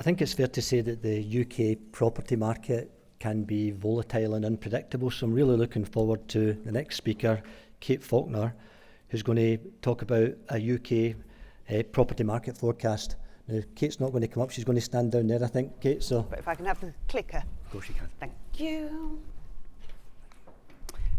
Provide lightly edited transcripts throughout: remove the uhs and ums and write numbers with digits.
think it's fair to say that the UK property market can be volatile and unpredictable, so I'm really looking forward to the next speaker, Kate Faulkner, who's going to talk about a UK property market forecast. Now, Kate's not going to come up, she's going to stand down there, I think, Kate, so... But if I can have the clicker. Of course you can. Thank you.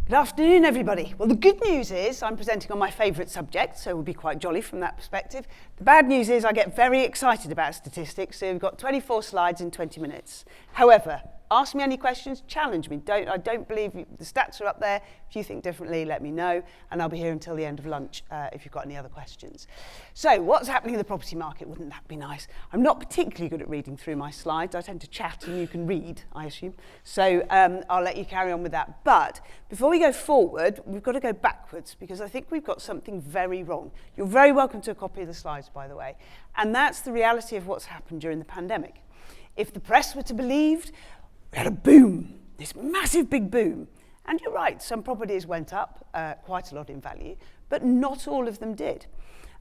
Good afternoon, everybody. Well, the good news is I'm presenting on my favourite subject, so we'll be quite jolly from that perspective. The bad news is I get very excited about statistics, so we've got 24 slides in 20 minutes. However, ask me any questions, challenge me. I don't believe the stats are up there. If you think differently, let me know, and I'll be here until the end of lunch if you've got any other questions. So, what's happening in the property market? Wouldn't that be nice? I'm not particularly good at reading through my slides. I tend to chat and you can read, I assume. So, I'll let you carry on with that. But before we go forward, we've got to go backwards because I think we've got something very wrong. You're very welcome to a copy of the slides, by the way. And that's the reality of what's happened during the pandemic. If the press were to be believed, we had a boom, this massive big boom. And you're right, some properties went up quite a lot in value, but not all of them did.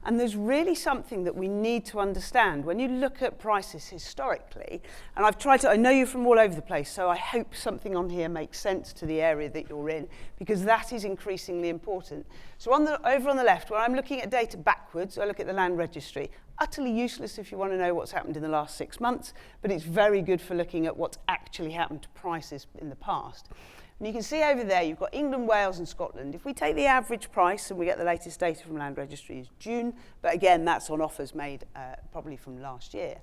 And there's really something that we need to understand when you look at prices historically. And I know you're from all over the place, so I hope something on here makes sense to the area that you're in, because that is increasingly important. So over on the left, where I'm looking at data backwards, I look at the land registry. Utterly useless if you want to know what's happened in the last 6 months, but it's very good for looking at what's actually happened to prices in the past. And you can see over there, you've got England, Wales and Scotland. If we take the average price, and we get the latest data from Land Registry is June, but again, that's on offers made probably from last year.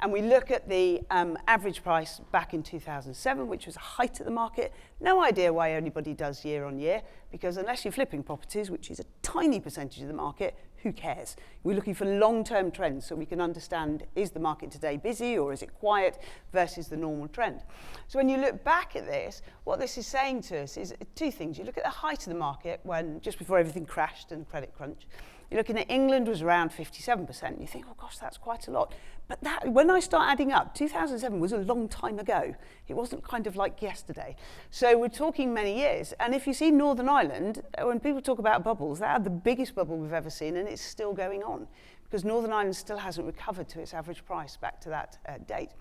And we look at the average price back in 2007, which was a height of the market. No idea why anybody does year on year, because unless you're flipping properties, which is a tiny percentage of the market, who cares? We're looking for long-term trends so we can understand, is the market today busy or is it quiet versus the normal trend? So when you look back at this, what this is saying to us is two things. You look at the height of the market when just before everything crashed and credit crunch. You're looking at England was around 57%. You think, oh gosh, that's quite a lot. But that, when I start adding up, 2007 was a long time ago. It wasn't kind of like yesterday. So we're talking many years. And if you see Northern Ireland, when people talk about bubbles, they had the biggest bubble we've ever seen, and it's still going on because Northern Ireland still hasn't recovered to its average price back to that date.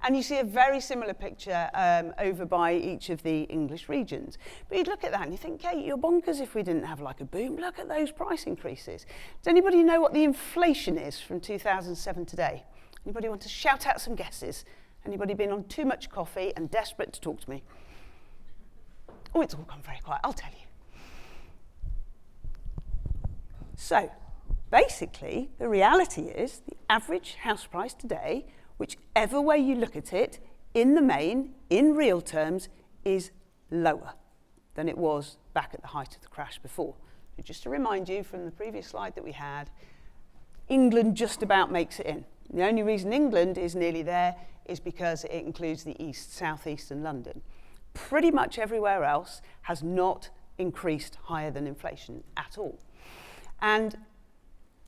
And you see a very similar picture over by each of the English regions. But you look at that and you think, Kate, you're bonkers if we didn't have like a boom. Look at those price increases. Does anybody know what the inflation is from 2007 today? Anybody want to shout out some guesses? Anybody been on too much coffee and desperate to talk to me? Oh, it's all gone very quiet. I'll tell you. So, basically, the reality is the average house price today, whichever way you look at it, in the main, in real terms, is lower than it was back at the height of the crash before. So just to remind you from the previous slide that we had, England just about makes it in. The only reason England is nearly there is because it includes the east, southeast and London. Pretty much everywhere else has not increased higher than inflation at all. And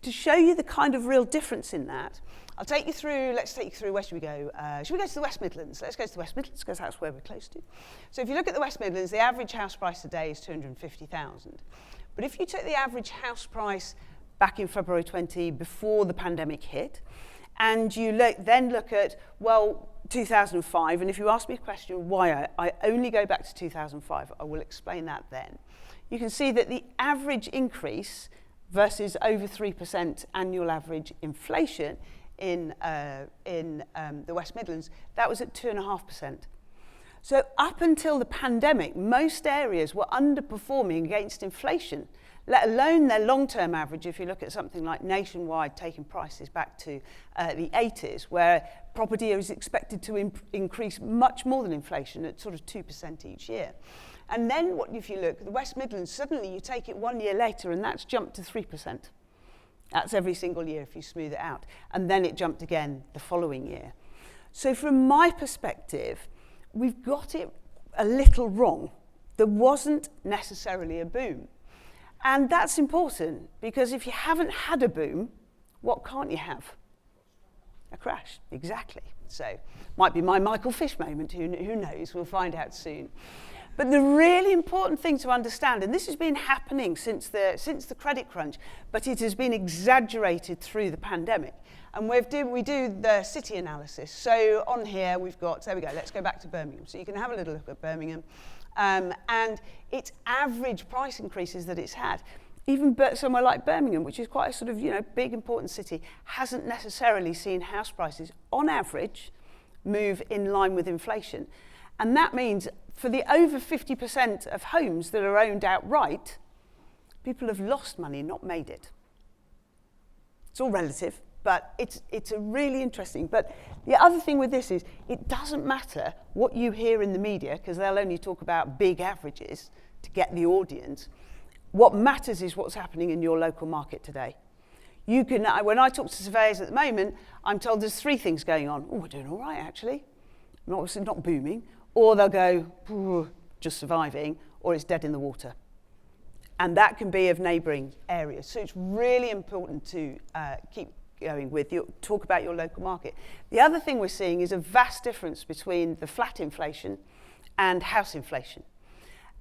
to show you the kind of real difference in that, let's take you through, where should we go? Should we go to the West Midlands? Let's go to the West Midlands because that's where we're close to. So if you look at the West Midlands, the average house price today is 250,000. But if you take the average house price back in February 20 before the pandemic hit, and you then look at, well, 2005, and if you ask me a question why I only go back to 2005, I will explain that then. You can see that the average increase versus over 3% annual average inflation in the West Midlands, that was at 2.5%. So up until the pandemic, most areas were underperforming against inflation, let alone their long-term average. If you look at something like Nationwide taking prices back to the 80s, where property is expected to increase much more than inflation at sort of 2% each year. And then if you look at the West Midlands, suddenly you take it 1 year later and that's jumped to 3%. That's every single year if you smooth it out. And then it jumped again the following year. So from my perspective, we've got it a little wrong. There wasn't necessarily a boom. And that's important because if you haven't had a boom, what can't you have? A crash, exactly. So might be my Michael Fish moment, who knows, we'll find out soon. But the really important thing to understand, and this has been happening since the credit crunch, but it has been exaggerated through the pandemic. And we do the city analysis. So on here we've got, there we go, let's go back to Birmingham. So you can have a little look at Birmingham. And its average price increases that it's had. Even somewhere like Birmingham, which is quite a sort of, big, important city, hasn't necessarily seen house prices, on average, move in line with inflation. And that means for the over 50% of homes that are owned outright, people have lost money, not made it. It's all relative, but it's a really interesting. But the other thing with this is it doesn't matter what you hear in the media, because they'll only talk about big averages to get the audience. What matters is what's happening in your local market today. You can, when I talk to surveyors at the moment, I'm told there's 3 things going on. Oh, we're doing all right, actually. Not booming. Or they'll go, just surviving, or it's dead in the water. And that can be of neighbouring areas. So it's really important to keep going with talk about your local market. The other thing we're seeing is a vast difference between the flat inflation and house inflation.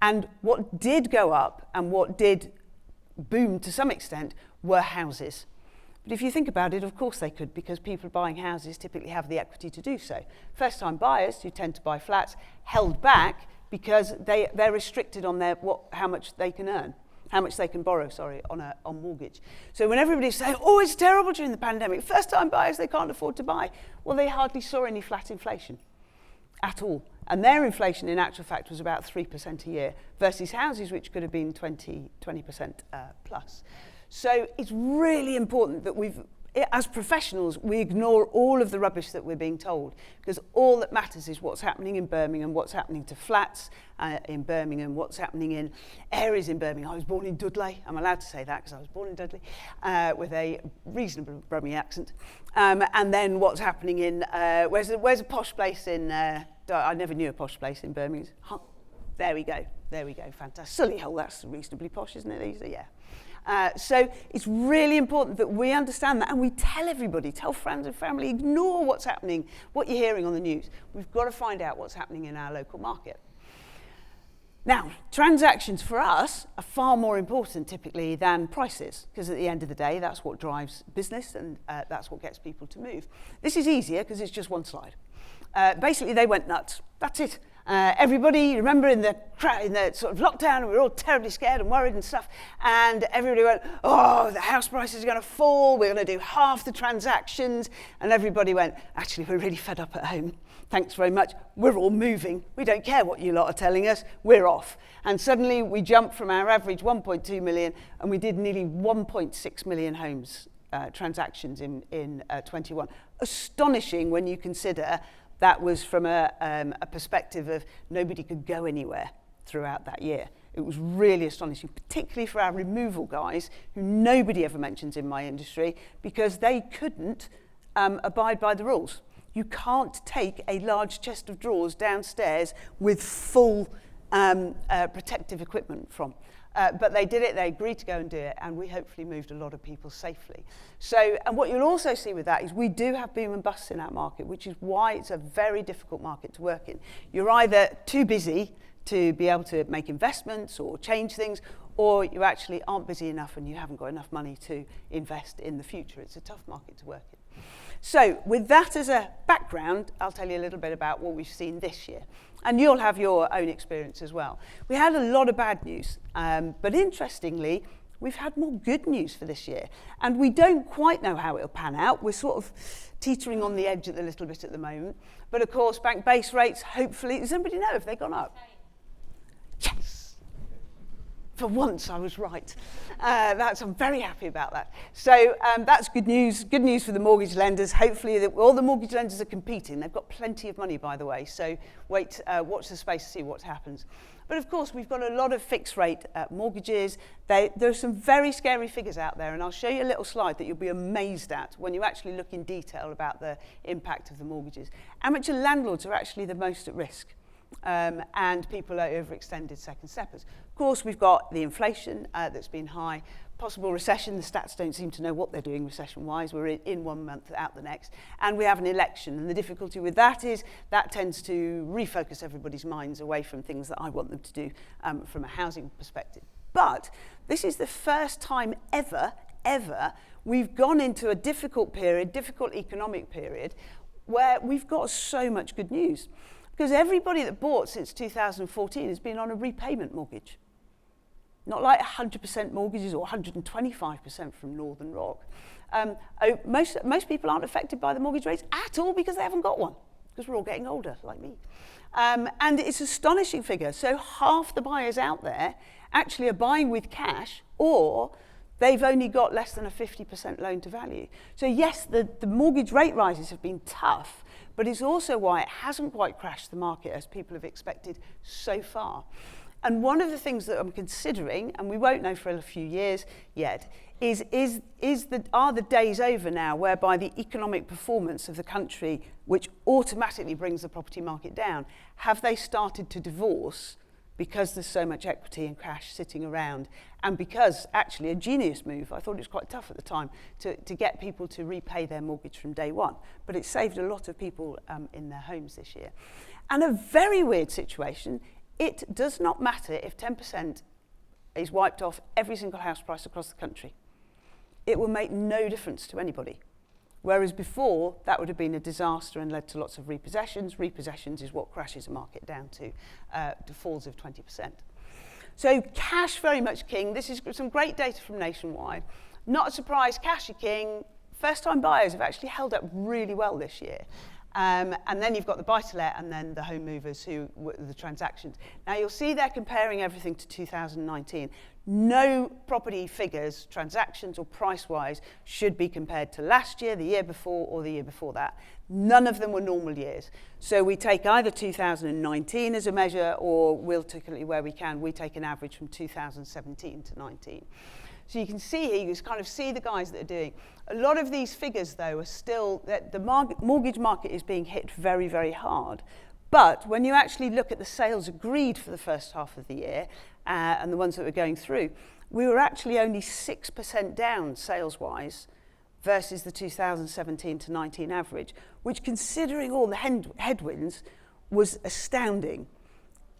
And what did go up and what did boom to some extent were houses. But if you think about it, of course they could, because people buying houses typically have the equity to do so. First-time buyers who tend to buy flats held back because they're restricted on how much they can earn, how much they can borrow, on mortgage. So when everybody's saying, oh, it's terrible during the pandemic, first-time buyers, they can't afford to buy. Well, they hardly saw any flat inflation at all. And their inflation, in actual fact, was about 3% a year versus houses, which could have been 20% plus. So it's really important that as professionals, we ignore all of the rubbish that we're being told, because all that matters is what's happening in Birmingham, what's happening to flats in Birmingham, what's happening in areas in Birmingham. I was born in Dudley. I'm allowed to say that because I was born in Dudley with a reasonable Brummie accent. And then what's happening in, where's a posh place in, I never knew a posh place in Birmingham. There we go, fantastic. Solihull, that's reasonably posh, isn't it? These are, yeah. So it's really important that we understand that, and we tell everybody, tell friends and family, ignore what's happening, what you're hearing on the news. We've got to find out what's happening in our local market. Now, transactions for us are far more important typically than prices, because at the end of the day, that's what drives business and that's what gets people to move. This is easier because it's just one slide. Basically, they went nuts. That's it. Everybody, remember in the sort of lockdown, we were all terribly scared and worried and stuff, and everybody went, oh, the house prices are going to fall, we're going to do half the transactions, and everybody went, actually, we're really fed up at home. Thanks very much. We're all moving. We don't care what you lot are telling us. We're off. And suddenly we jumped from our average 1.2 million, and we did nearly 1.6 million homes transactions in 21. Astonishing when you consider that was from a perspective of nobody could go anywhere throughout that year. It was really astonishing, particularly for our removal guys, who nobody ever mentions in my industry, because they couldn't abide by the rules. You can't take a large chest of drawers downstairs with full protective equipment from. But they did it, they agreed to go and do it, and we hopefully moved a lot of people safely. So, and what you'll also see with that is we do have boom and busts in our market, which is why it's a very difficult market to work in. You're either too busy to be able to make investments or change things, or you actually aren't busy enough and you haven't got enough money to invest in the future. It's a tough market to work in. So with that as a background, I'll tell you a little bit about what we've seen this year. And you'll have your own experience as well. We had a lot of bad news, but interestingly, we've had more good news for this year. And we don't quite know how it'll pan out. We're sort of teetering on the edge a little bit at the moment. But of course, bank base rates, hopefully, does anybody know if they've gone up? Yes! For once, I was right. I'm very happy about that. So that's good news. Good news for the mortgage lenders. Hopefully, all the mortgage lenders are competing. They've got plenty of money, by the way. So watch the space to see what happens. But of course, we've got a lot of fixed rate mortgages. There are some very scary figures out there, and I'll show you a little slide that you'll be amazed at when you actually look in detail about the impact of the mortgages. Amateur landlords are actually the most at risk. And people are overextended second steppers. Of course, we've got the inflation that's been high, possible recession. The stats don't seem to know what they're doing recession-wise. We're in 1 month, out the next. And we have an election. And the difficulty with that is that tends to refocus everybody's minds away from things that I want them to do from a housing perspective. But this is the first time ever, we've gone into a difficult period, difficult economic period, where we've got so much good news. Because everybody that bought since 2014 has been on a repayment mortgage. Not like 100% mortgages or 125% from Northern Rock. Most people aren't affected by the mortgage rates at all because they haven't got one, because we're all getting older, like me. And it's an astonishing figure. So half the buyers out there actually are buying with cash, or they've only got less than a 50% loan to value. So yes, the mortgage rate rises have been tough, but it's also why it hasn't quite crashed the market as people have expected so far. And one of the things that I'm considering, and we won't know for a few years yet, are the days over now whereby the economic performance of the country, which automatically brings the property market down, have they started to divorce because there's so much equity and cash sitting around, and because actually a genius move, I thought it was quite tough at the time, to get people to repay their mortgage from day one, but it saved a lot of people in their homes this year. And a very weird situation, it does not matter if 10% is wiped off every single house price across the country. It will make no difference to anybody. Whereas before, that would have been a disaster and led to lots of repossessions. Repossessions is what crashes a market down to falls of 20%. So cash very much king. This is some great data from Nationwide. Not a surprise, cash are king. First-time buyers have actually held up really well this year. And then you've got the buy-to-let and then the home movers who were the transactions. Now you'll see they're comparing everything to 2019. No property figures, transactions or price-wise, should be compared to last year, the year before, or the year before that. None of them were normal years. So we take either 2019 as a measure, or we'll typically, where we can, we take an average from 2017 to 19. So you can see here, you can kind of see the guys that are doing. A lot of these figures, though, are still, that the mortgage market is being hit very, very hard. But when you actually look at the sales agreed for the first half of the year, and the ones that were going through, we were actually only 6% down sales-wise versus the 2017 to 19 average, which, considering all the headwinds, was astounding.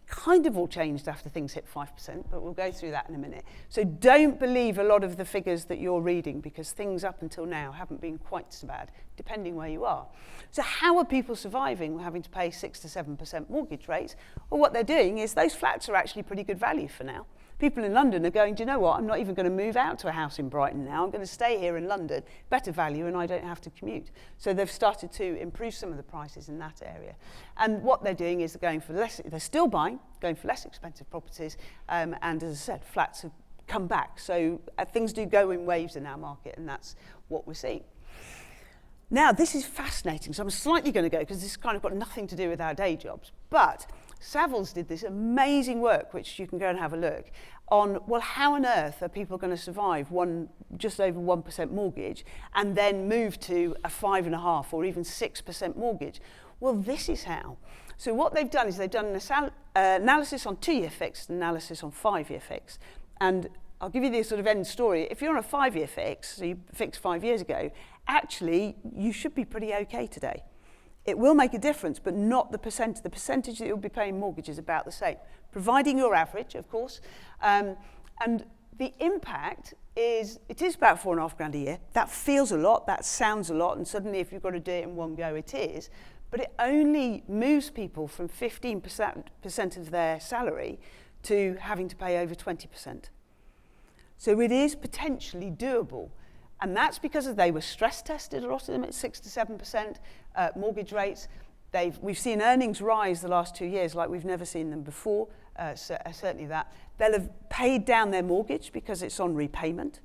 Kind of all changed after things hit 5%, but we'll go through that in a minute. So don't believe a lot of the figures that you're reading, because things up until now haven't been quite so bad, depending where you are. So how are people surviving having to pay 6 to 7% mortgage rates? Well, what they're doing is those flats are actually pretty good value for now. People in London are going, do you know what, I'm not even going to move out to a house in Brighton now, I'm going to stay here in London, better value, and I don't have to commute. So they've started to improve some of the prices in that area. And what they're doing is they're going for less, they're still buying, going for less expensive properties, and as I said, flats have come back. So things do go in waves in our market, and that's what we're seeing. Now, this is fascinating, so I'm slightly going to go, because this has kind of got nothing to do with our day jobs, but Savills did this amazing work, which you can go and have a look, on, well, how on earth are people going to survive just over 1% mortgage and then move to a 5.5% or even 6% mortgage? Well, this is how. So what they've done is they've done an analysis on 2-year fixed, analysis on 5-year fixed. And I'll give you the sort of end story. If you're on a 5-year fix, so you fixed 5 years ago, actually, you should be pretty okay today. It will make a difference, but not the percentage. The percentage that you'll be paying mortgage is about the same, providing your average, of course. And the impact is, it is about $4,500 a year. That feels a lot, that sounds a lot, and suddenly if you've got to do it in one go, it is. But it only moves people from 15% of their salary to having to pay over 20%. So it is potentially doable. And that's because they were stress tested, a lot of them at 6 to 7% mortgage rates. We've seen earnings rise the last 2 years like we've never seen them before, certainly that. They'll have paid down their mortgage because it's on repayment,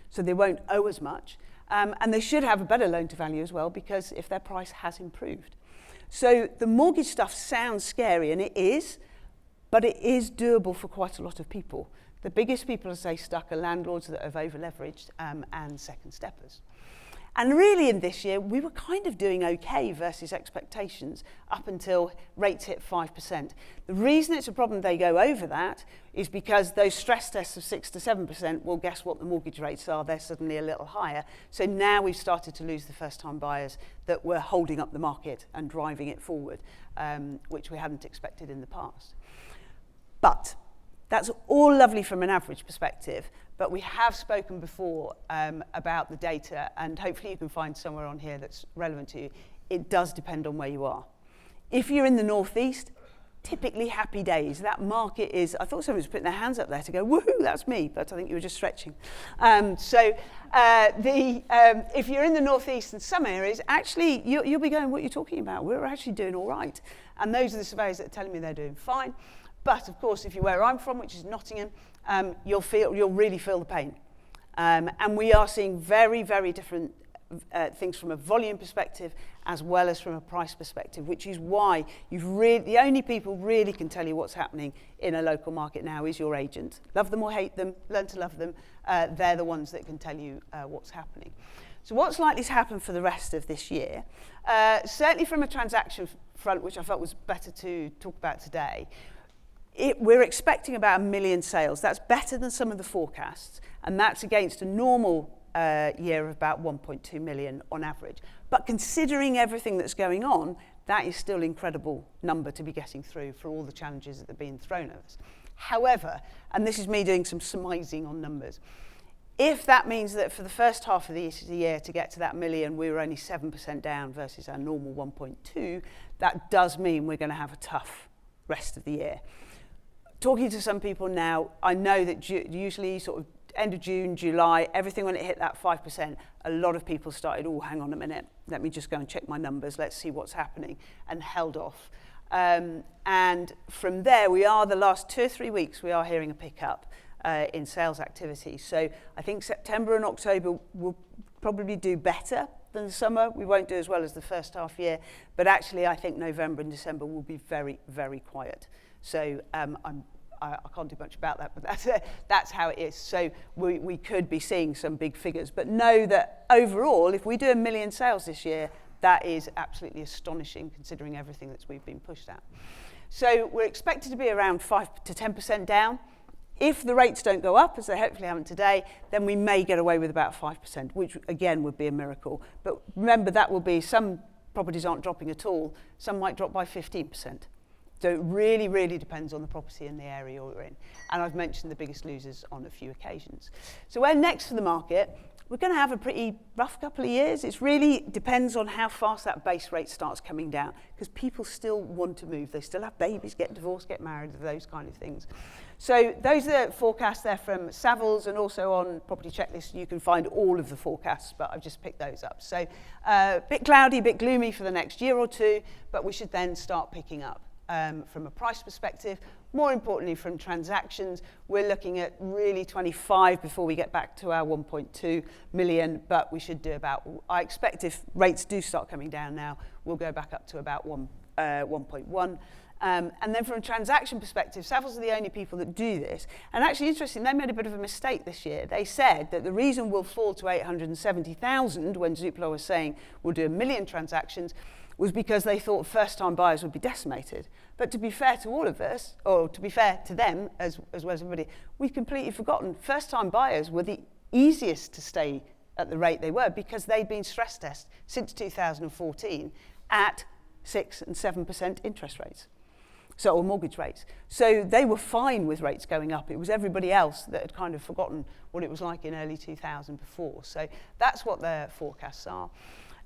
so they won't owe as much. And they should have a better loan to value as well, because if their price has improved. So the mortgage stuff sounds scary, and it is, but it is doable for quite a lot of people. The biggest people, as I say, stuck are landlords that have over-leveraged and second steppers. And really in this year, we were kind of doing okay versus expectations up until rates hit 5%. The reason it's a problem they go over that is because those stress tests of 6 to 7%, well, guess what the mortgage rates are? They're suddenly a little higher. So now we've started to lose the first-time buyers that were holding up the market and driving it forward, which we hadn't expected in the past. But that's all lovely from an average perspective, but we have spoken before about the data, and hopefully you can find somewhere on here that's relevant to you. It does depend on where you are. If you're in the northeast, typically happy days. That market is, I thought someone was putting their hands up there to go, woohoo, that's me, but I think you were just stretching. If you're in the northeast and some areas, actually you'll be going, what are you talking about? We're actually doing all right. And those are the surveyors that are telling me they're doing fine. But of course, if you're where I'm from, which is Nottingham, you'll really feel the pain. And we are seeing very, very different things from a volume perspective as well as from a price perspective, which is why the only people really can tell you what's happening in a local market now is your agent. Love them or hate them, learn to love them. They're the ones that can tell you what's happening. So what's likely to happen for the rest of this year? Certainly from a transaction front, which I felt was better to talk about today, we're expecting about 1 million sales. That's better than some of the forecasts, and that's against a normal year of about 1.2 million on average. But considering everything that's going on, that is still an incredible number to be getting through for all the challenges that are being thrown at us. However, and this is me doing some surmising on numbers, if that means that for the first half of the year to get to that million, we were only 7% down versus our normal 1.2, that does mean we're going to have a tough rest of the year. Talking to some people now, I know that usually sort of end of June, July, everything when it hit that 5%, a lot of people started, oh, hang on a minute, let me just go and check my numbers, let's see what's happening, and held off. And from there, the last 2 or 3 weeks, we are hearing a pickup in sales activity. So I think September and October will probably do better than the summer. We won't do as well as the first half year, but actually I think November and December will be very, very quiet. So I can't do much about that, but that's how it is. So we could be seeing some big figures, but know that overall, if we do 1 million sales this year, that is absolutely astonishing considering everything that we've been pushed at. So we're expected to be around 5 to 10% down. If the rates don't go up, as they hopefully haven't today, then we may get away with about 5%, which again would be a miracle. But remember, that will be, some properties aren't dropping at all, some might drop by 15%. So it really, really depends on the property and the area you're in. And I've mentioned the biggest losers on a few occasions. So where next for the market, we're going to have a pretty rough couple of years. It really depends on how fast that base rate starts coming down, because people still want to move. They still have babies, get divorced, get married, those kind of things. So those are the forecasts there from Savills, and also on Property Checklist you can find all of the forecasts, but I've just picked those up. So a bit cloudy, a bit gloomy for the next year or two, but we should then start picking up. From a price perspective, more importantly from transactions, we're looking at really 25 before we get back to our 1.2 million, but we should do about, I expect if rates do start coming down now, we'll go back up to about 1.1. And then from a transaction perspective, Savills are the only people that do this. And actually, interesting, they made a bit of a mistake this year. They said that the reason we'll fall to 870,000 when Zoopla was saying we'll do 1 million transactions was because they thought first-time buyers would be decimated. But to be fair to all of us, or to be fair to them as well as everybody, we've completely forgotten first-time buyers were the easiest to stay at the rate they were because they'd been stress tested since 2014 at 6 and 7% interest rates. So, or mortgage rates. So they were fine with rates going up. It was everybody else that had kind of forgotten what it was like in early 2000 before. So that's what their forecasts are.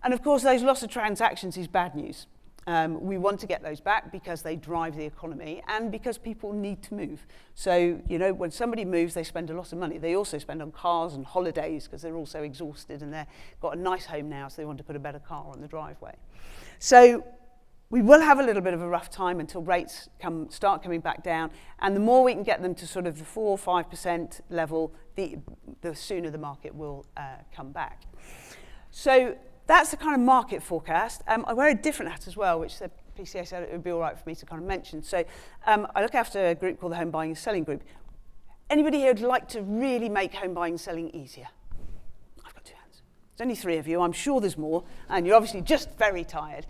And of course, those loss of transactions is bad news. We want to get those back because they drive the economy and because people need to move. So, you know, when somebody moves, they spend a lot of money. They also spend on cars and holidays because they're also exhausted and they've got a nice home now, so they want to put a better car on the driveway. So we will have a little bit of a rough time until rates start coming back down. And the more we can get them to sort of the 4 or 5% level, the sooner the market will come back. So that's the kind of market forecast. I wear a different hat as well, which the PCA said it would be all right for me to kind of mention. So I look after a group called the Home Buying and Selling Group. Anybody here would like to really make home buying and selling easier? I've got 2 hands. There's only 3 of you. I'm sure there's more, and you're obviously just very tired.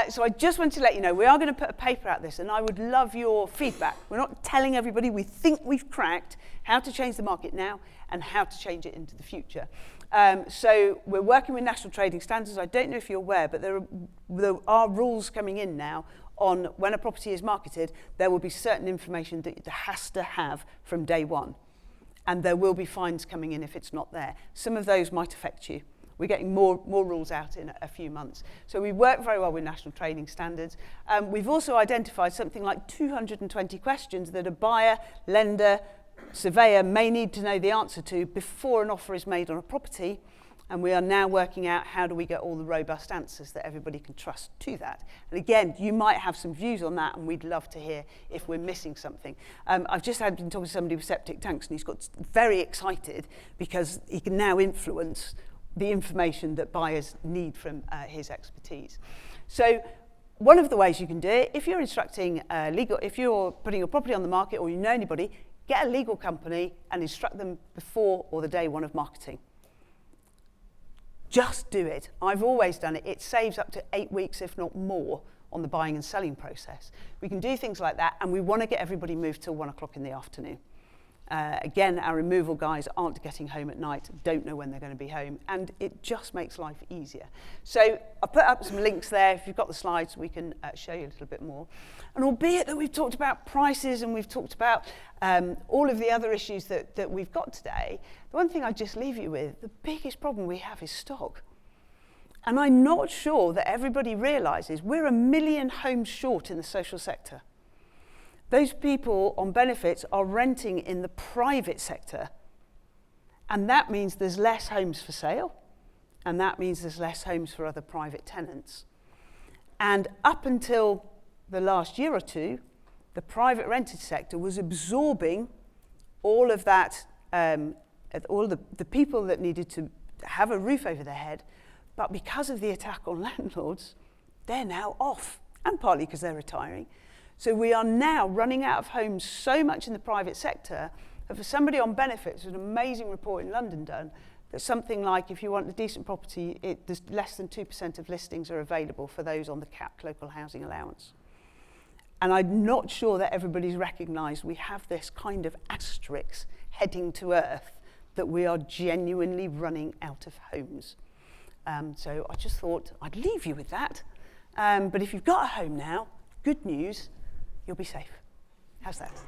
So I just wanted to let you know, we are going to put a paper out this, and I would love your feedback. We're not telling everybody we think we've cracked how to change the market now and how to change it into the future. So we're working with national trading standards. I don't know if you're aware, but there are rules coming in now on when a property is marketed, there will be certain information that it has to have from day one. And there will be fines coming in if it's not there. Some of those might affect you. We're getting more rules out in a few months. So we work very well with national trading standards. We've also identified something like 220 questions that a buyer, lender, surveyor may need to know the answer to before an offer is made on a property. And we are now working out how do we get all the robust answers that everybody can trust to that. And again, you might have some views on that, and we'd love to hear if we're missing something. I've just been talking to somebody with septic tanks, and he's got very excited because he can now influence the information that buyers need from his expertise. So one of the ways you can do it, if you're instructing if you're putting your property on the market or you know anybody, get a legal company and instruct them before or the day one of marketing. Just do it. I've always done it. It saves up to 8 weeks, if not more, on the buying and selling process. We can do things like that, and we want to get everybody moved till 1 o'clock in the afternoon. Again, our removal guys aren't getting home at night, don't know when they're going to be home, and it just makes life easier. So I'll put up some links there. If you've got the slides, we can show you a little bit more. And albeit that we've talked about prices and we've talked about all of the other issues that we've got today, the one thing I'd just leave you with, the biggest problem we have is stock. And I'm not sure that everybody realises we're 1 million homes short in the social sector. Those people on benefits are renting in the private sector, and that means there's less homes for sale, and that means there's less homes for other private tenants. And up until the last year or two, the private rented sector was absorbing all of that, all the people that needed to have a roof over their head, but because of the attack on landlords, they're now off, and partly because they're retiring. So we are now running out of homes so much in the private sector that for somebody on benefits, there's an amazing report in London done that something like if you want a decent property, there's less than 2% of listings are available for those on the capped local housing allowance. And I'm not sure that everybody's recognised we have this kind of asterisk heading to earth that we are genuinely running out of homes. So I just thought I'd leave you with that. But if you've got a home now, good news, you'll be safe. How's that?